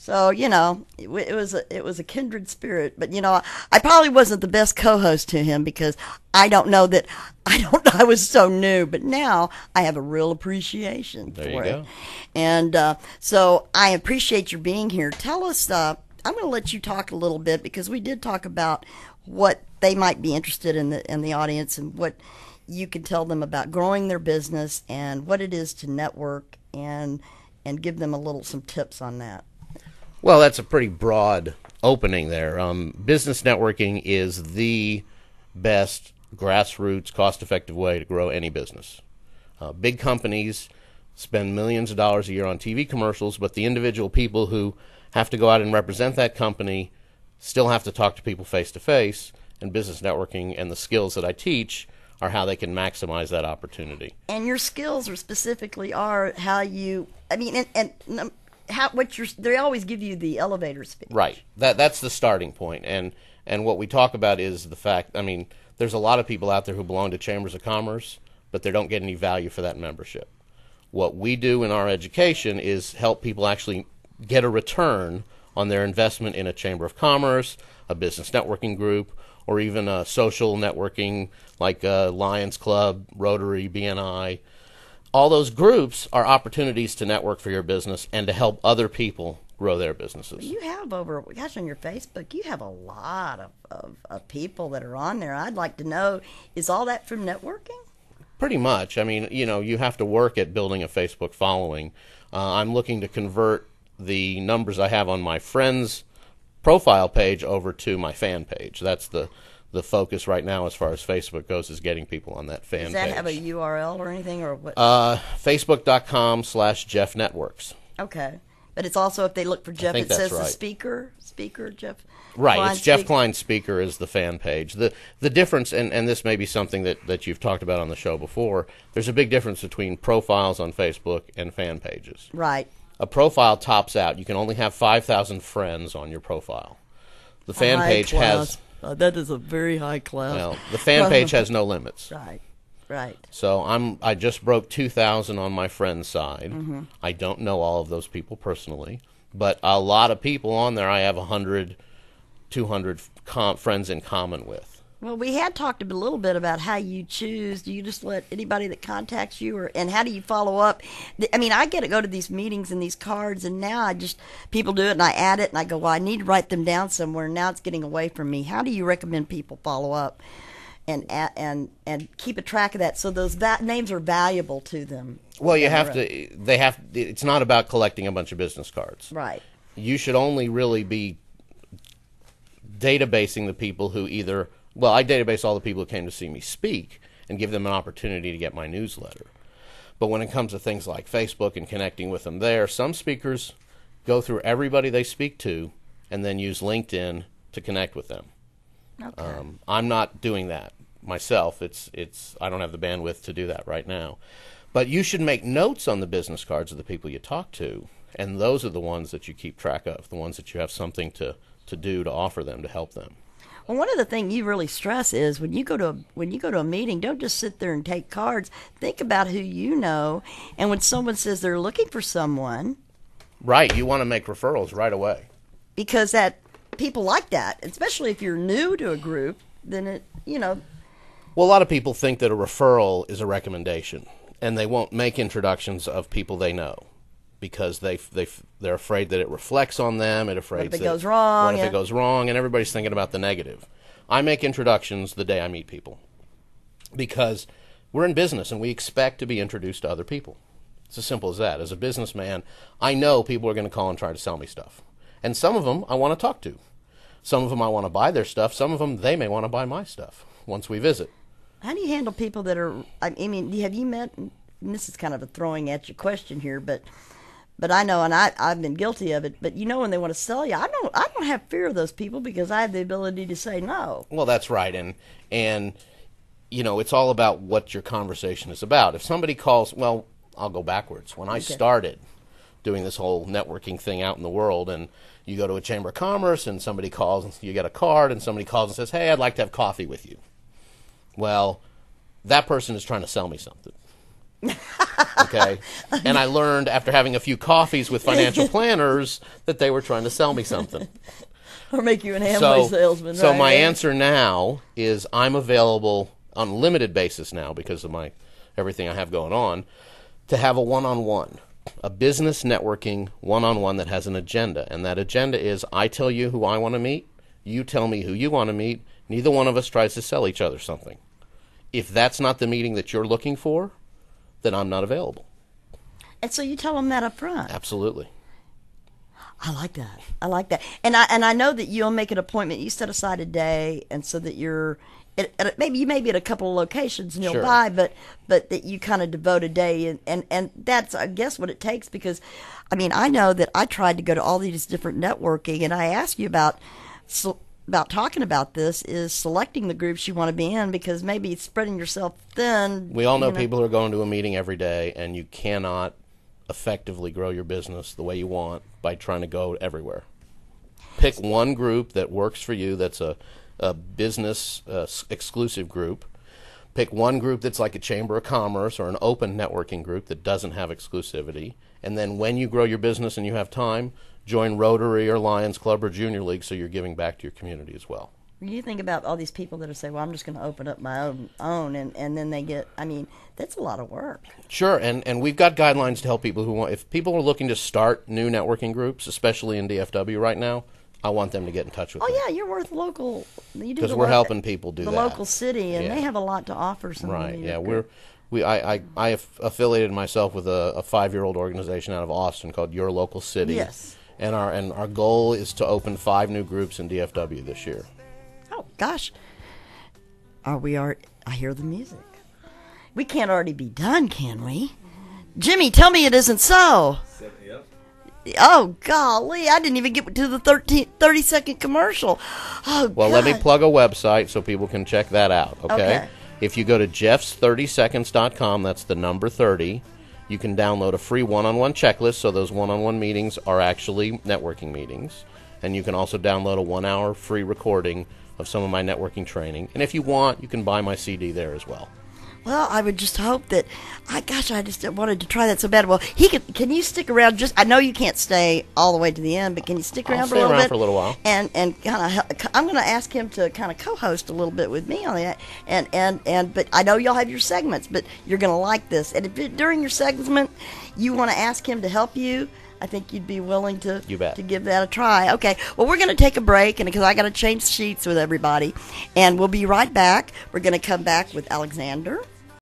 So, it was a kindred spirit. But, I probably wasn't the best co-host to him because I don't know that, I was so new. But now I have a real appreciation for it. There you go. And so I appreciate your being here. Tell us, I'm going to let you talk a little bit because we did talk about what they might be interested in the audience and what you can tell them about growing their business and what it is to network and give them some tips on that. Well, that's a pretty broad opening there. Business networking is the best grassroots, cost-effective way to grow any business. Big companies spend millions of dollars a year on TV commercials, but the individual people who have to go out and represent that company still have to talk to people face-to-face, and business networking and the skills that I teach are how they can maximize that opportunity. And your skills are how you, they always give you the elevator speech. Right. That's the starting point. And what we talk about is the fact, there's a lot of people out there who belong to chambers of commerce, but they don't get any value for that membership. What we do in our education is help people actually get a return on their investment in a chamber of commerce, a business networking group, or even a social networking like Lions Club, Rotary, BNI. All those groups are opportunities to network for your business and to help other people grow their businesses. You have on your Facebook, you have a lot of people that are on there. I'd like to know, is all that from networking? Pretty much. You have to work at building a Facebook following. I'm looking to convert the numbers I have on my friends' profile page over to my fan page. That's the focus right now as far as Facebook goes, is getting people on that fan page. Does that have a URL or anything? Or what? Facebook.com/Jeff Networks. Okay. But it's also, if they look for Jeff, it says right. the speaker, Jeff. Right, Klein it's Jeff Klein Speaker is the fan page. The difference, and this may be something that you've talked about on the show before, there's a big difference between profiles on Facebook and fan pages. Right. A profile tops out. You can only have 5,000 friends on your profile. The fan page has... that is a very high class. Well, the fan page has no limits. Right. So I just broke 2,000 on my friends' side. Mm-hmm. I don't know all of those people personally, but a lot of people on there I have 100, 200 friends in common with. Well, we had talked a little bit about how you choose. Do you just let anybody that contacts you, and how do you follow up? I get to go to these meetings and these cards, and now people do it, and I add it, and I go, well, I need to write them down somewhere. Now it's getting away from me. How do you recommend people follow up and keep a track of that so those names are valuable to them? Well, it's not about collecting a bunch of business cards. Right. You should only really be databasing the people who either... Well, I database all the people who came to see me speak and give them an opportunity to get my newsletter. But when it comes to things like Facebook and connecting with them there, some speakers go through everybody they speak to and then use LinkedIn to connect with them. Okay. I'm not doing that myself. I don't have the bandwidth to do that right now. But you should make notes on the business cards of the people you talk to, and those are the ones that you keep track of, the ones that you have something to do to offer them, to help them. Well, one of the things you really stress is when you go to a meeting, don't just sit there and take cards. Think about who you know, and when someone says they're looking for someone, right, you want to make referrals right away, because people like that, especially if you're new to a group. Then Well, a lot of people think that a referral is a recommendation, and they won't make introductions of people they know, because they're afraid that it reflects on them. What if it goes wrong? What if it goes wrong? And everybody's thinking about the negative. I make introductions the day I meet people, because we're in business and we expect to be introduced to other people. It's as simple as that. As a businessman, I know people are going to call and try to sell me stuff. And some of them I want to talk to. Some of them I want to buy their stuff. Some of them they may want to buy my stuff once we visit. How do you handle people that are, have you met, and this is kind of a throwing at you question here, but I know, and I've been guilty of it, but when they want to sell you, I don't have fear of those people because I have the ability to say no. Well, that's right, and it's all about what your conversation is about. If somebody calls, well, I'll go backwards. When I started doing this whole networking thing out in the world, and you go to a chamber of commerce and somebody calls, and you get a card, and somebody calls and says, hey, I'd like to have coffee with you. Well, that person is trying to sell me something. Okay, and I learned after having a few coffees with financial planners that they were trying to sell me something. Or make you an Amway salesman. So right? my answer now is I'm available on a limited basis now because of my everything I have going on to have a one-on-one, a business networking one-on-one that has an agenda. And that agenda is I tell you who I want to meet, you tell me who you want to meet, neither one of us tries to sell each other something. If that's not the meeting that you're looking for, then I'm not available. And so you tell them that up front. Absolutely. I like that. I like that. And I know that you'll make an appointment. You set aside a day, and so that you're maybe you may be at a couple of locations nearby, Sure. but that you kind of devote a day, and that's I guess what it takes. Because I mean I know that I tried to go to all these different networking, and I ask you about talking about this is selecting the groups you want to be in, because maybe spreading yourself thin. We all know people are going to a meeting every day, and you cannot effectively grow your business the way you want by trying to go everywhere. Pick one group that works for you that's a business exclusive group. Pick one group that's like a Chamber of Commerce or an open networking group that doesn't have exclusivity. And then when you grow your business and you have time, join Rotary or Lions Club or Junior League so you're giving back to your community as well. You think about all these people that are saying, well, I'm just going to open up my own and then they get, I mean, that's a lot of work. Sure, and we've got guidelines to help people who want, if people are looking to start new networking groups, especially in DFW right now, I want them to get in touch with me. Oh, yeah, you're worth local. Because we're helping people do the that. local city, and they have a lot to offer. Right, yeah, I have affiliated myself with a 5-year-old organization out of Austin called Your Local City. Yes. And our goal is to open 5 new groups in DFW this year. Oh, gosh. I hear the music. We can't already be done, can we? Jimmy, tell me it isn't so. Yep. Oh, golly, I didn't even get to the 30-second commercial. Oh, well, God. let me plug a website so people can check that out, okay? If you go to jeffs30seconds.com, that's the number 30, you can download a free one-on-one checklist, so those one-on-one meetings are actually networking meetings. And you can also download a 1-hour free recording of some of my networking training. And if you want, you can buy my CD there as well. Well, I would just hope that, I just wanted to try that so bad. Well, can you stick around? I know you can't stay all the way to the end, but can you stick around for a little bit? I'll stay around for a little while. And kind of, I'm going to ask him to kind of co-host a little bit with me on that. But I know y'all have your segments, but you're going to like this. And if during your segment you want to ask him to help you, I think you'd be willing to give that a try. Okay, well, we're going to take a break, and because I got to change sheets with everybody, and we'll be right back. We're going to come back with Alexander